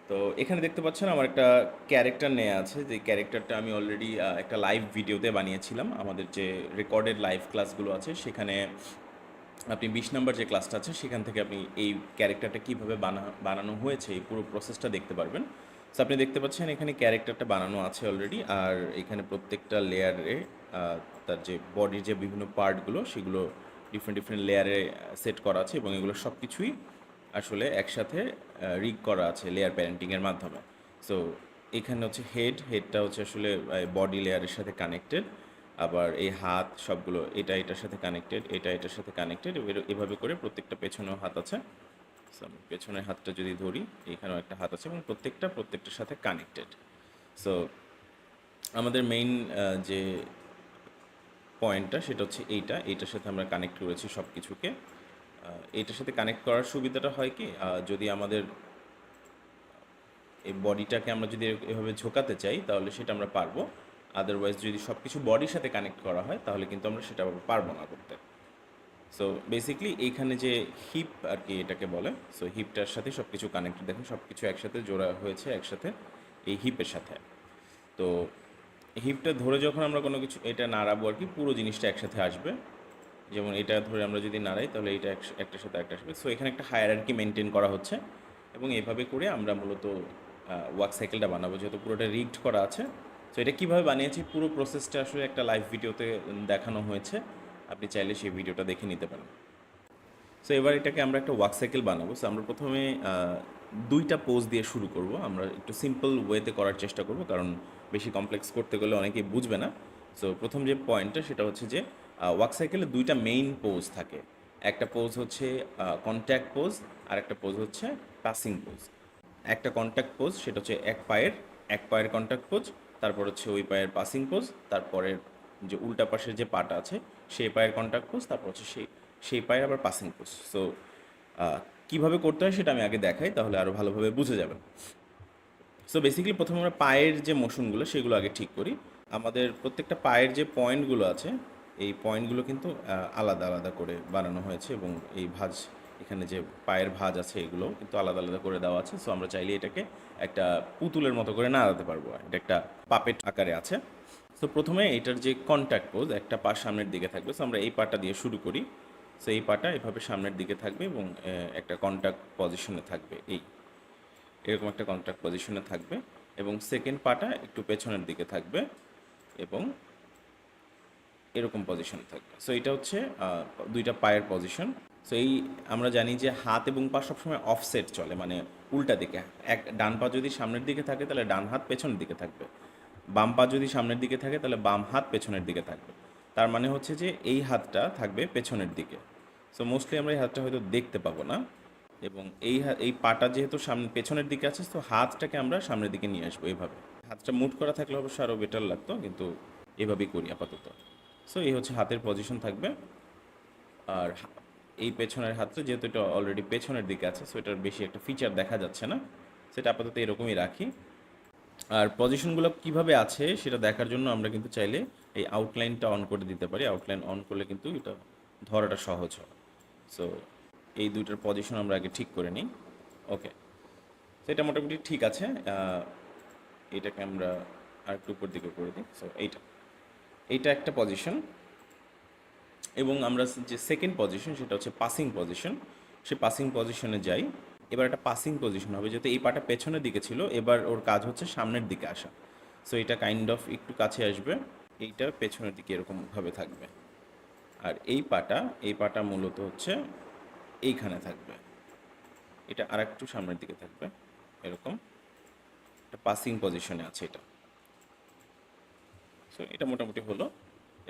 তো এখানে দেখতে পাচ্ছেন আমার একটা ক্যারেক্টার নেওয়া আছে, যে ক্যারেক্টারটা আমি অলরেডি একটা লাইভ ভিডিওতে বানিয়েছিলাম। আমাদের যে রেকর্ডেড লাইভ ক্লাসগুলো আছে সেখানে আপনি 20 নম্বর যে ক্লাসটা আছে সেখান থেকে আপনি এই ক্যারেক্টারটা কীভাবে বানানো হয়েছে এই পুরো প্রসেসটা দেখতে পারবেন। সো আপনি দেখতে পাচ্ছেন এখানে ক্যারেক্টারটা বানানো আছে অলরেডি, আর এখানে প্রত্যেকটা লেয়ারে তার যে বডির যে বিভিন্ন পার্টগুলো সেগুলো ডিফারেন্ট ডিফারেন্ট লেয়ারে সেট করা আছে, এবং এগুলো সব কিছুই আসলে একসাথে রিগ করা আছে লেয়ার প্যারেন্টিংয়ের মাধ্যমে। সো এখানে হচ্ছে হেডটা হচ্ছে আসলে বডি লেয়ারের সাথে কানেক্টেড, আবার এই হাত সবগুলো এটা এটার সাথে কানেক্টেড, এটা এটার সাথে কানেক্টেড, এভাবে করে প্রত্যেকটা পেছনেও হাত আছে। So, আমি পেছনের হাতটা যদি ধরি, এখানেও একটা হাত আছে এবং প্রত্যেকটার সাথে কানেক্টেড। সো আমাদের মেইন যে পয়েন্টটা সেটা হচ্ছে এইটার সাথে আমরা কানেক্ট করেছি সব কিছুকে। এইটার সাথে কানেক্ট করার সুবিধাটা হয় কি, যদি আমাদের এই বডিটাকে আমরা যদি এভাবে ঝোকাতে চাই তাহলে সেটা আমরা পারবো। আদারওয়াইজ যদি সব কিছু বডির সাথে কানেক্ট করা হয় তাহলে কিন্তু আমরা সেটা আবার পারবো না করতে। সো বেসিকলি এইখানে যে হিপ আর কি এটাকে বলে, সো হিপটার সাথে সব কিছু কানেক্টেড, দেখুন সব কিছু একসাথে জোড়া হয়েছে একসাথে এই হিপের সাথে। তো হিপটা ধরে যখন আমরা কোনো কিছু এটা নাড়াবো আর কি, পুরো জিনিসটা একসাথে আসবে। যেমন এটা ধরে আমরা যদি নাড়াই তাহলে এটা একটার সাথে একটা আসবে। সো এখানে একটা হায়ারার্কি মেনটেন করা হচ্ছে, এবং এভাবে করে আমরা মূলত ওয়ার্ক সাইকেলটা বানাবো, যেহেতু পুরোটা রিগড করা আছে। সো এটা কীভাবে বানিয়েছি পুরো প্রসেসটা আসলে একটা লাইভ ভিডিওতে দেখানো হয়েছে, আপনি চাইলে সেই ভিডিওটা দেখে নিতে পারেন। সো এবার এটাকে আমরা একটা ওয়ার্ক সাইকেল বানাবো। সো আমরা প্রথমে দুইটা পোজ দিয়ে শুরু করব। আমরা একটু সিম্পল ওয়েতে করার চেষ্টা করব, কারণ বেশি কমপ্লেক্স করতে গেলে অনেকেই বুঝবে না। সো প্রথম যে পয়েন্টটা সেটা হচ্ছে যে ওয়ার্ক সাইকেলে দুইটা মেইন পোজ থাকে। একটা পোজ হচ্ছে কন্ট্যাক্ট পোজ, আর একটা পোজ হচ্ছে পাসিং পোজ। একটা কন্ট্যাক্ট পোজ সেটা হচ্ছে এক পায়ের কন্ট্যাক্ট পোজ, তারপর হচ্ছে ওই পায়ের পাসিং পোজ, তারপরের যে উল্টা পাশের যে পাটা আছে সেই পায়ের কন্ট্যাক্ট পোজ, তারপর হচ্ছে সেই পায়ের আবার পাসিং পোজ। সো কীভাবে করতে হয় সেটা আমি আগে দেখাই, তাহলে আরও ভালোভাবে বুঝে যাবেন। সো বেসিক্যালি প্রথমে আমরা পায়ের যে মোশনগুলো সেগুলো আগে ঠিক করি। আমাদের প্রত্যেকটা পায়ের যে পয়েন্টগুলো আছে এই পয়েন্টগুলো কিন্তু আলাদা আলাদা করে বানানো হয়েছে, এবং এই এখানে যে পায়ের ভাঁজ আছে এগুলো কিন্তু আলাদা আলাদা করে দেওয়া আছে। সো আমরা চাইলে এটাকে একটা পুতুলের মতো করে নাড়াতে পারবো, এটা একটা পাপেট আকারে আছে। সো প্রথমে এটার যে কন্ট্যাক্ট পোজ, একটা পা সামনের দিকে থাকবে। সো আমরা এই পাটা দিয়ে শুরু করি। সো এই পাটা এভাবে সামনের দিকে থাকবে এবং একটা কন্ট্যাক্ট পজিশনে থাকবে, এরকম একটা কন্ট্যাক্ট পজিশনে থাকবে, এবং সেকেন্ড পাটা একটু পেছনের দিকে থাকবে এবং এরকম পজিশনে থাকবে। সো এটা হচ্ছে দুইটা পায়ের পজিশন। সো এই আমরা জানি যে হাত এবং পা সবসময় অফসেট চলে, মানে উল্টা দিকে। ডান পা যদি সামনের দিকে থাকে তাহলে ডান হাত পেছনের দিকে থাকবে, বাম পা যদি সামনের দিকে থাকে তাহলে বাম হাত পেছনের দিকে থাকবে। তার মানে হচ্ছে যে এই হাতটা থাকবে পেছনের দিকে। সো মোস্টলি আমরা এই হাতটা হয়তো দেখতে পাবো না, এবং এই পাটা যেহেতু সামনে পেছনের দিকে আছে, তো হাতটাকে আমরা সামনের দিকে নিয়ে আসবো এইভাবে। হাতটা মুট করা থাকলে অবশ্য আরও বেটার লাগতো, কিন্তু এভাবেই করি আপাতত। সো এই হচ্ছে হাতের পজিশন থাকবে। আর এই পেছনের হাতটা যেহেতু এটা অলরেডি পেছনের দিকে আছে, সো এটার বেশি একটা ফিচার দেখা যাচ্ছে না, সেটা আপাতত এরকমই রাখি। আর পজিশনগুলো কিভাবে আছে সেটা দেখার জন্য আমরা কিন্তু চাইলে এই আউটলাইনটা অন করে দিতে পারি। আউটলাইন অন করলে কিন্তু এটা ধরাটা সহজ হয়। সো এই দুইটার পজিশন আমরা আগে ঠিক করে নিই। ওকে, তো এটা মোটামুটি ঠিক আছে। এটাকে আমরা আর একটু উপর দিকে করে দিই। সো এইটা একটা পজিশন, এবং আমরা যে সেকেন্ড পজিশন সেটা হচ্ছে পাসিং পজিশন। সে পাসিং পজিশনে যাই। এবার একটা পাসিং পজিশন হবে, যেহেতু এই পাটা পেছনের দিকে ছিল, এবার ওর কাজ হচ্ছে সামনের দিকে আসা। সো এটা কাইন্ড অফ একটু কাছে আসবে, এইটা পেছনের দিকে এরকমভাবে থাকবে। আর এই পাটা মূলত হচ্ছে এইখানে থাকবে, এটা আর একটু সামনের দিকে থাকবে, এরকম একটা পাসিং পজিশনে আছে এটা। সো এটা মোটামুটি হলো,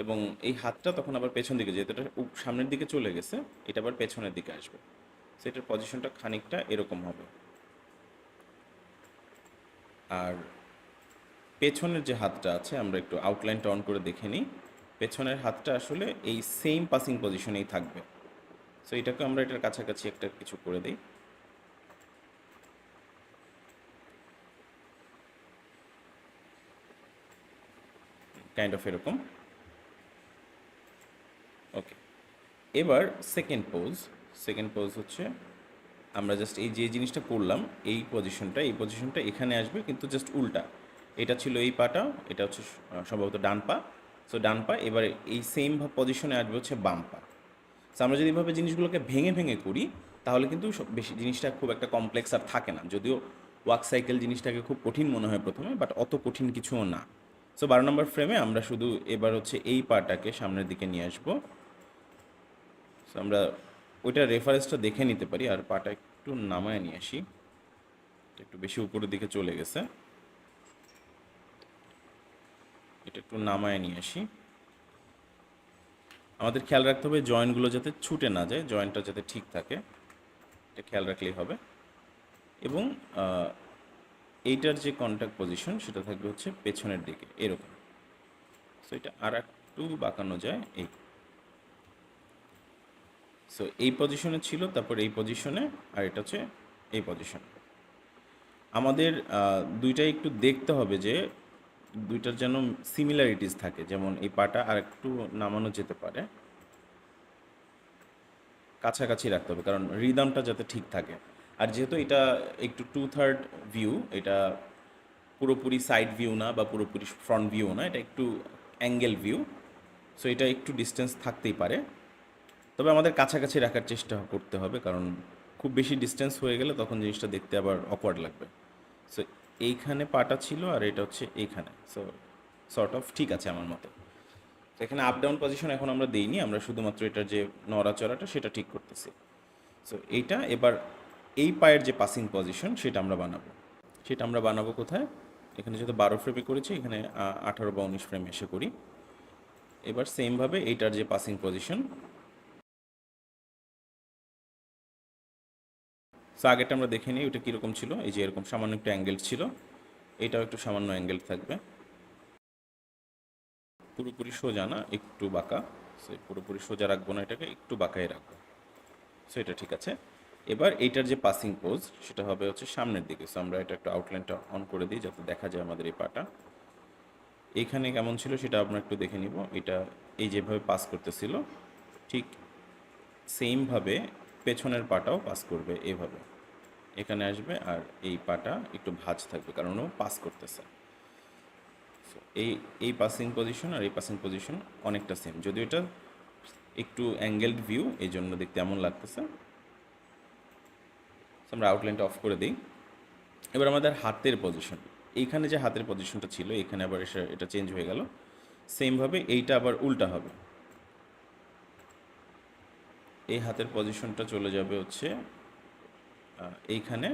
এবং এই হাতটা তখন আবার পেছন দিকে, যেহেতু এটা সামনের দিকে চলে গেছে, এটা আবার পেছনের দিকে আসবে। সো এটার পজিশনটা খানিকটা এরকম হবে। আর পেছনের যে হাতটা আছে আমরা একটু আউটলাইনটা অন করে দেখে নিই। পেছনের হাতটা আসলে এই সেম পাসিং পজিশনেই থাকবে। সো এটাকে আমরা এটার কাছাকাছি একটা কিছু করে দিই, কাইন্ড অফ এরকম। ওকে, এবার সেকেন্ড পোজ হচ্ছে আমরা জাস্ট এই যে জিনিসটা করলাম, এই পজিশনটা এখানে আসবে, কিন্তু জাস্ট উল্টা। এটা ছিল এই পাটা, এটা হচ্ছে সম্ভবত ডান পা। সো ডান পা, এবারে এই সেম পজিশনে আসবে হচ্ছে বাম পা। সো আমরা যদি এভাবে জিনিসগুলোকে ভেঙে ভেঙে করি, তাহলে কিন্তু বেশি জিনিসটা খুব একটা কমপ্লেক্স আর থাকে না। যদিও ওয়াক সাইকেল জিনিসটাকে খুব কঠিন মনে হয় প্রথমে, বাট অত কঠিন কিছুও না। সো 12 নম্বর ফ্রেমে আমরা শুধু এবার হচ্ছে এই পাটাকে সামনের দিকে নিয়ে আসবো। সো আমরা ওইটা রেফারেন্সটা দেখে নিতে পারি, আর পাটা একটু নামায় নিয়ে আসি, একটু বেশি উপরের দিকে চলে গেছে, এটা একটু নামায় নিয়ে আসি। আমাদের খেয়াল রাখতে হবে জয়েন্টগুলো যাতে ছুটে না যায়, জয়েন্টটা যাতে ঠিক থাকে, এটা খেয়াল রাখলেই হবে। এবং এইটার যে কন্ট্যাক্ট পজিশন সেটা থাকবে হচ্ছে পেছনের দিকে এরকম। সো এটা আর একটু বাঁকানো যায়, এই। সো এই পজিশনে ছিল, তারপর এই পজিশনে, আর এটা হচ্ছে এই পজিশন। আমাদের দুইটাই একটু দেখতে হবে যে দুইটার যেন সিমিলারিটিস থাকে, যেমন এই পাটা আর একটু নামানো যেতে পারে, কাছাকাছি রাখতে হবে, কারণ রিদমটা যাতে ঠিক থাকে। আর যেহেতু এটা একটু 2/3 ভিউ, এটা পুরোপুরি সাইড ভিউ না বা পুরোপুরি ফ্রন্ট ভিউ না, এটা একটু অ্যাঙ্গেল ভিউ। সো এটা একটু ডিস্টেন্স থাকতেই পারে, তবে আমাদের কাছাকাছি রাখার চেষ্টা করতে হবে, কারণ খুব বেশি ডিস্টেন্স হয়ে গেলে তখন জিনিসটা দেখতে আবার অকওয়ার্ড লাগবে। সো এইখানে পাটা ছিল, আর এটা হচ্ছে এইখানে। সো সর্ট অফ ঠিক আছে আমার মতে। তো এখানে আপ ডাউন পজিশন এখন আমরা দেইনি, আমরা শুধুমাত্র এটার যে নড়াচড়াটা সেটা ঠিক করতেছি। সো এইটা এবার এই পায়ের যে পাসিং পজিশন সেটা আমরা বানাবো কোথায়? এখানে যেহেতু 12 ফ্রেমে করেছি, এখানে 18 বা 19 ফ্রেমে এসে করি। এবার সেমভাবে এইটার যে পাসিং পজিশন, সো আগেরটা আমরা দেখে নিই ওটা কীরকম ছিল। এই যে এরকম সামান্য একটু অ্যাঙ্গেল ছিল, এটাও একটু সামান্য অ্যাঙ্গেল থাকবে, পুরোপুরি সোজা না, একটু বাঁকা। সো পুরোপুরি সোজা রাখবো না, এটাকে একটু বাঁকাই রাখবো। সো এটা ঠিক আছে। এবার এইটার যে পাসিং পোজ সেটা হবে হচ্ছে সামনের দিকে। সো আমরা এটা একটু আউটলাইনটা অন করে দিই যাতে দেখা যায় আমাদের এই পাটা এইখানে কেমন ছিল, সেটা আমরা একটু দেখে নিব। এটা এই যেভাবে পাস করতেছিল, ঠিক সেমভাবে পেছনের পাটাও পাস করবে, এইভাবে এখানে আসবে, আর এই পাটা একটু ভাঁজ থাকবে কারণ ও পাস করতেছে। So, এই পাসিং পজিশন আর এই পাসিং পজিশন অনেকটা সেম, যদিও এটা একটু অ্যাঙ্গেলড ভিউ, এই জন্য দেখতে এমন লাগতেছে। আমরা আউটলাইনটা অফ করে দিই। এবার আমাদের হাতের পজিশন, এইখানে যে হাতের পজিশনটা ছিল এখানে আবার এটা চেঞ্জ হয়ে গেল। সেমভাবে এইটা আবার উল্টা হবে, এই হাতের পজিশনটা চলে যাবে হচ্ছে এইখানে,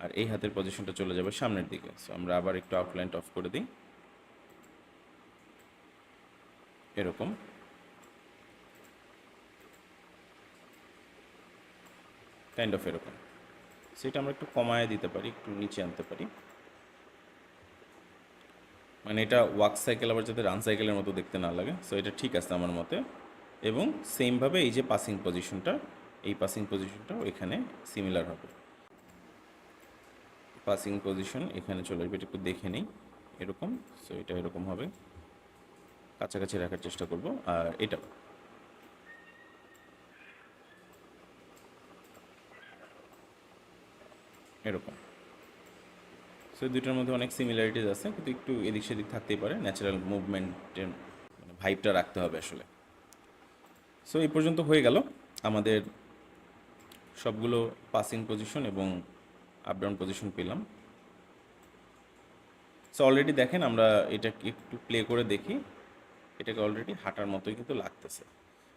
আর এই হাতের পজিশনটা চলে যাবে সামনের দিকে। সো আমরা আবার একটু আউটলাইনটা অফ করে দিই, এরকম। কাইন্ড অফ এরকম। সেটা আমরা একটু কমায় দিতে পারি, একটু নিচে আনতে পারি, মানে এটা ওয়াক সাইকেল আবার যাতে রান সাইকেলের মতো দেখতে না লাগে। সো এটা ঠিক আছে আমার মতে। এবং সেমভাবে এই যে পাসিং পজিশনটা, এই পাসিং পজিশনটাও এখানে সিমিলার হবে। পাসিং পজিশন এখানে চলে আসবে, এটা একটু দেখে নিই, এরকম। সো এটা এরকম হবে, কাছাকাছি রাখার চেষ্টা করব। আর এটা এরকম। সো দুইটার মধ্যে অনেক সিমিলারিটিস আছে, কিন্তু একটু এদিক সেদিক থাকতেই পারে, ন্যাচারাল মুভমেন্টের মানে ভাইবটা রাখতে হবে আসলে। সো এই পর্যন্ত হয়ে গেল আমাদের সবগুলো পাসিং পজিশন এবং আপ ডাউন পজিশন পেলাম। সো অলরেডি দেখেন, আমরা এটাকে একটু প্লে করে দেখি, এটাকে অলরেডি হাঁটার মতোই কিন্তু লাগতেছে।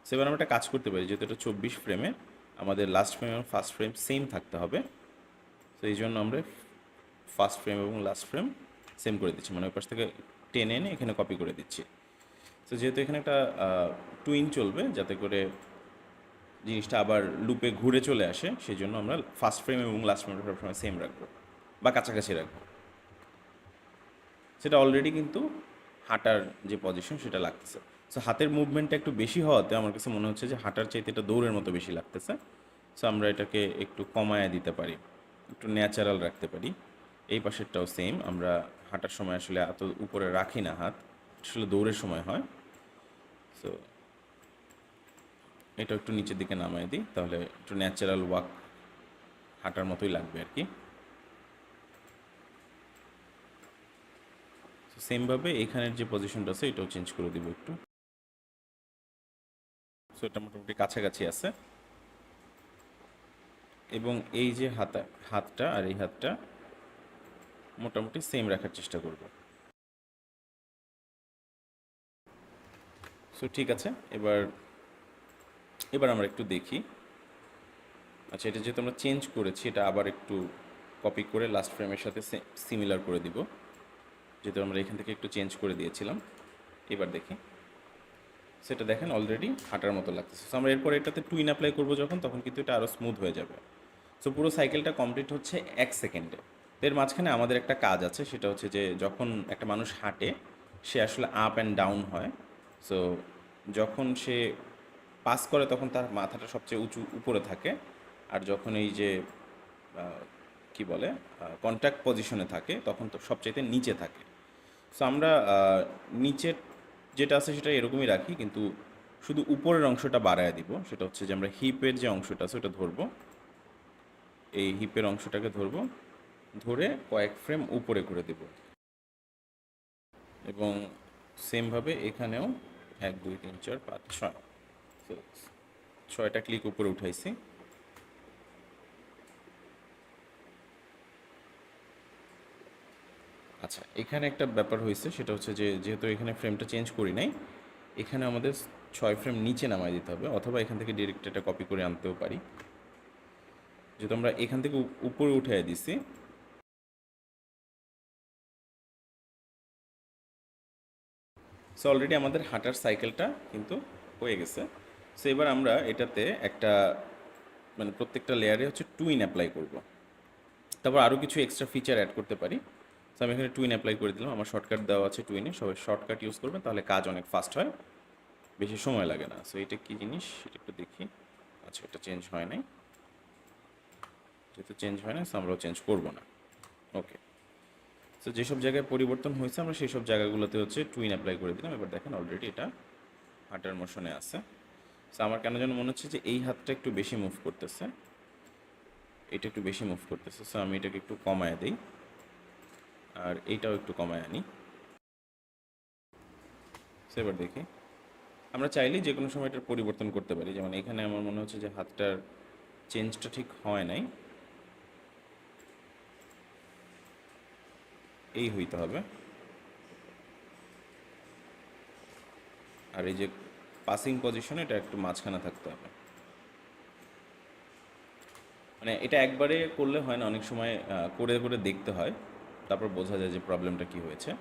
সো এবার আমরা একটা কাজ করতে পারি, যেহেতু এটা 24 ফ্রেমে, আমাদের লাস্ট ফ্রেম এবং ফার্স্ট ফ্রেম সেম থাকতে হবে। তো এই জন্য আমরা ফার্স্ট ফ্রেম এবং লাস্ট ফ্রেম সেম করে দিচ্ছি, মানে ওই পাশ থেকে টেনে এনে এখানে কপি করে দিচ্ছি। তো যেহেতু এখানে একটা টুইন চলবে, যাতে করে জিনিসটা আবার লুপে ঘুরে চলে আসে, সেই জন্য আমরা ফার্স্ট ফ্রেম এবং লাস্ট ফ্রেমটা সবসময় সেম রাখবো বা কাছাকাছি রাখবো। সেটা অলরেডি কিন্তু হাঁটার যে পজিশন সেটা লাগতেছে। সো হাতের মুভমেন্টটা একটু বেশি হওয়াতে আমার কাছে মনে হচ্ছে যে হাঁটার চাইতে এটা দৌড়ের মতো বেশি লাগতেছে। সো আমরা এটাকে একটু কমায় দিতে পারি, একটু ন্যাচারাল রাখতে পারি। এই পাশেরটাও সেম, আমরা হাঁটার সময় আসলে এত উপরে রাখি না হাত, আসলে দৌড়ের সময় হয়। সো এটা একটু নিচের দিকে নামায় দিই, তাহলে একটু ন্যাচারাল ওয়াক হাঁটার মতোই লাগবে আর কি। সেমভাবে এখানের যে পজিশনটা আছে এটাও চেঞ্জ করে দিব একটু। সো এটা মোটামুটি কাছাকাছি আছে, এবং এই যে হাতটা আর এই হাতটা মোটামুটি সেম রাখার চেষ্টা করব। সো ঠিক আছে, এবার এবার আমরা একটু দেখি। আচ্ছা, এটা যেহেতু আমরা চেঞ্জ করেছি, এটা আবার একটু কপি করে লাস্ট ফ্রেমের সাথে সিমিলার করে দিব, যেহেতু আমরা এখান থেকে একটু চেঞ্জ করে দিয়েছিলাম। এবার দেখি, সেটা দেখেন অলরেডি হাঁটার মতো লাগতেছে। সো আমরা এরপর এটাতে টুইন অ্যাপ্লাই করবো যখন, তখন কিন্তু এটা আরও স্মুথ হয়ে যাবে। সো পুরো সাইকেলটা কমপ্লিট হচ্ছে 1 সেকেন্ডে। এর মাঝখানে আমাদের একটা কাজ আছে, সেটা হচ্ছে যে যখন একটা মানুষ হাঁটে সে আসলে আপ অ্যান্ড ডাউন হয়। সো যখন সে পাস করে তখন তার মাথাটা সবচেয়ে উঁচু উপরে থাকে, আর যখন এই যে কি বলে কন্ট্যাক্ট পজিশনে থাকে তখন তো সবচাইতে নিচে থাকে। সো আমরা নিচের যেটা আছে সেটা এরকমই রাখি, কিন্তু শুধু উপরের অংশটা বাড়ায় দিব। সেটা হচ্ছে যে আমরা হিপের যে অংশটা আছে ওটা ধরবো, এই হিপের অংশটাকে ধরবো, ধরে কয়েক ফ্রেম উপরে করে দেব। এবং সেমভাবে এখানেও 1 2 3 4 5 6, 6টা ক্লিক উপরে উঠাইছি। আচ্ছা, এখানে একটা ব্যাপার হয়েছে, সেটা হচ্ছে যে যেহেতু এখানে ফ্রেমটা চেঞ্জ করি নাই, এখানে আমাদের 6 ফ্রেম নিচে নামাই দিতে হবে, অথবা এখান থেকে ডিরেক্ট এটা কপি করে আনতেও পারি। যেহেতু আমরা এখান থেকে উপরে উঠে দিছি, সো অলরেডি আমাদের হাঁটার সাইকেলটা কিন্তু হয়ে গেছে। সো এবার আমরা এটাতে একটা মানে প্রত্যেকটা লেয়ারে হচ্ছে টুইন অ্যাপ্লাই করব। তারপর আরও কিছু এক্সট্রা ফিচার অ্যাড করতে পারি। সো আমি এখানে টুইন অ্যাপ্লাই করে দিলাম। আমার শর্টকাট দেওয়া আছে টুইনে, সবাই শর্টকাট ইউজ করবেন, তাহলে কাজ অনেক ফাস্ট হয়, বেশি সময় লাগে না। সো এটা কী জিনিস সেটা একটু দেখি। আচ্ছা, এটা চেঞ্জ হয় নাই, যেহেতু চেঞ্জ হয় না সো আমরাও চেঞ্জ করবো না। ওকে, সো যেসব জায়গায় পরিবর্তন হয়েছে আমরা সেই সব জায়গাগুলোতে হচ্ছে টুইন অ্যাপ্লাই করে দিলাম। এবার দেখেন অলরেডি এটা হাঁটার মোশনে আছে। সো আমার কেন যেন মনে হচ্ছে যে এই হাতটা একটু বেশি মুভ করতেছে, এটা একটু বেশি মুভ করতেছে। সো আমি এটাকে একটু কমায় দিই, আর এইটাও একটু কমায় আনি। সো এবার দেখি, আমরা চাইলেই যে কোনো সময় এটার পরিবর্তন করতে পারি। যেমন এখানে আমার মনে হচ্ছে যে হাতটার চেঞ্জটা ঠিক হয় নাই, এই হইতে হবে। আর এই যে পাসিং পজিশন, এটা একটু মাঝখানে থাকতে হবে। মানে এটা একবারে করলে হয় না, অনেক সময় করে করে দেখতে হয়, তারপর বোঝা যায় যে প্রবলেমটা কি হয়েছে।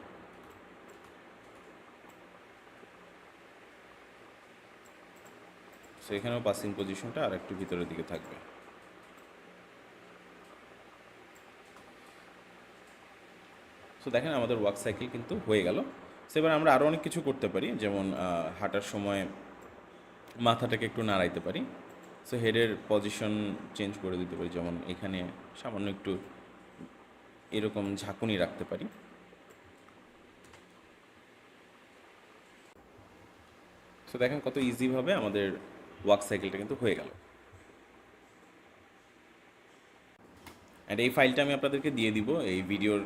সো এখানেও পাসিং পজিশনটা আর একটু ভিতরের দিকে থাকবে। সো দেখেন আমাদের ওয়ার্ক সাইকেল কিন্তু হয়ে গেল। সো এবার আমরা আরও অনেক কিছু করতে পারি, যেমন হাঁটার সময় মাথাটাকে একটু নাড়াইতে পারি। সো হেডের পজিশন চেঞ্জ করে দিতে পারি, যেমন এখানে সামান্য একটু এরকম ঝাঁকুনি রাখতে পারি। সো দেখেন কত ইজিভাবে আমাদের ওয়ার্ক সাইকেলটা কিন্তু হয়ে গেল। অ্যান্ড এই ফাইলটা আমি আপনাদেরকে দিয়ে দিব এই ভিডিওর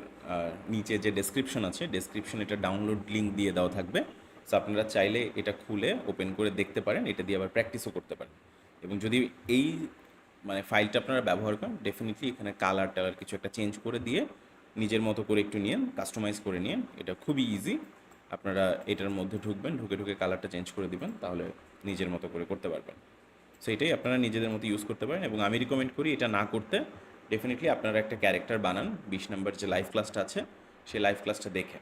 নিচে যে ডেসক্রিপশন আছে, ডেসক্রিপশনে এটা ডাউনলোড লিঙ্ক দিয়ে দেওয়া থাকবে। সো আপনারা চাইলে এটা খুলে ওপেন করে দেখতে পারেন, এটা দিয়ে আবার প্র্যাকটিসও করতে পারেন। এবং যদি এই মানে ফাইলটা আপনারা ব্যবহার করেন, ডেফিনেটলি এখানে কালার টালার কিছু একটা চেঞ্জ করে দিয়ে নিজের মতো করে একটু নিন, কাস্টমাইজ করে নিন। এটা খুবই ইজি। আপনারা এটার মধ্যে ঢুকবেন, ঢুকে ঢুকে কালারটা চেঞ্জ করে দিবেন, তাহলে নিজের মতো করে করতে পারবেন। সো এটাই আপনারা নিজেদের মতো ইউজ করতে পারেন। এবং আমি রিকমেন্ড করি এটা না করতে। ডেফিনেটলি আপনারা একটা ক্যারেক্টার বানান, 20 নম্বর যে লাইভ ক্লাসটা আছে সেই লাইভ ক্লাসটা দেখে।